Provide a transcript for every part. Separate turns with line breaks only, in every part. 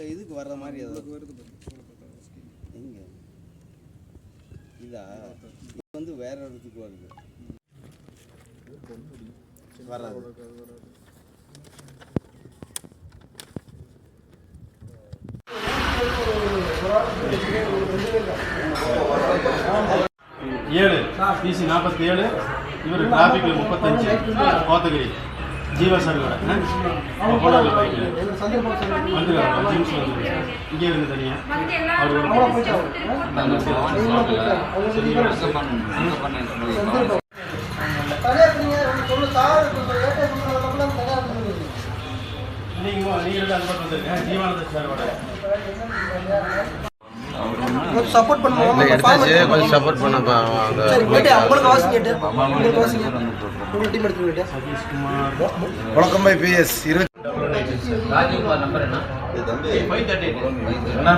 இதுக்கு வர்ற மாதிரி வருது எங்க இதா இது வந்து வேற இடத்துக்கு வருது வராது.
ஏழு பிசி 47 இவர் டிராபிக் 35 கோத்தகிரி ஜீவா சார் கூட வந்துருக்காங்க ஜீம்ஸ் வந்து இங்கே இருந்து தனியாக நீங்கள் அது மட்டும் வந்துருக்கேன் ஜீவானந்த சாரோட
சப்போர்ட் பண்ணுவோம் கொஞ்சம் சப்போர்ட் பண்ணப்பா அந்த உங்களுக்கு வாசிங்க கேட்டு உங்களுக்கு வாசிங்க உங்க டீம் எடுத்துக்கிட்டு
சதீஷ்குமார்
வணக்கம்பை பிஎஸ் 20
ராஜ்குமார் நம்பர் என்ன இது தம்பி 538
அண்ணா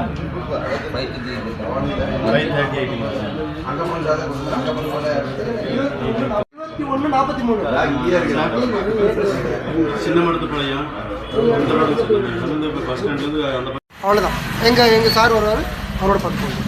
538
அங்கமன் சாதா அங்கமன் போல
21
சின்னமடத்துப்பாளையம் பஸ் ஸ்டாண்ட்லேருந்து அந்த
அவ்வளோதான் எங்க சார் வருவார் அவரோட பார்த்து போங்க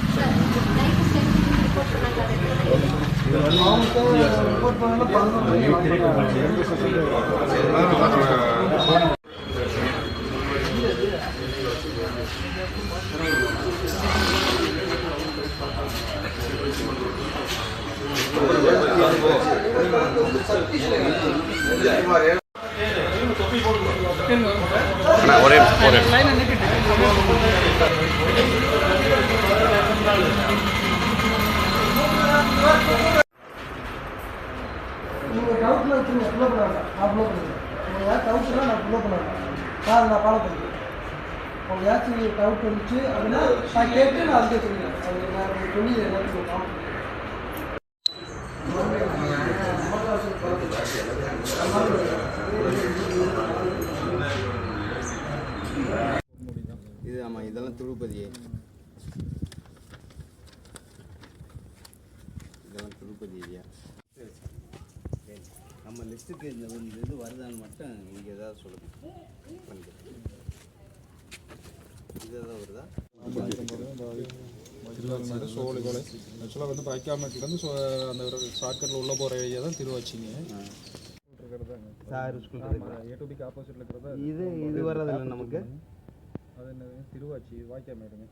ஒரே
நீங்கள் டவுட்டில் வச்சுருங்க ஃப்ளோ பண்ணாங்க நான் ஃப்ளோ பண்ணுறேன் நீங்கள் ஏதாவது டவுட்ஸ்லாம் நான் ஃப்ளோ பண்ணுறேன் சார் நான் ஃபாலோ பண்ணுறேன் உங்களுக்கு ஏதாச்சும் டவுட் வந்துச்சு அப்படின்னா நான் கேட்டு நான் அதுக்கு வச்சுருக்கேன் அது நான் சொல்லி எல்லாத்துக்கும் கால்
இது ஆமாம் இதெல்லாம் திருப்பதியே இதெல்லாம் திருப்பதி ஐயா நம்ம லிஸ்ட்டுக்கு இந்த இது வருதான்னு மட்டும் நீங்கள் ஏதாவது சொல்லுங்கள் பண்ணிக்கிறேன் இது எதாவது வருதா
சோழி காலேஜ் ஆக்சுவலாக வந்து பைக்காமட்டிலேருந்து அந்த ஒரு ஷார்ட்கட்டில் உள்ளே போகிற ஏரியா தான் திருவாச்சிங்க
சார் ஸ்கூல்
ஏடிபிக்கு ஆப்போசிட்டில் இருக்கிறதா
இது வர்றதில்லை நமக்கு
அது என்ன திருவாச்சி வாய்க்காமேடுங்க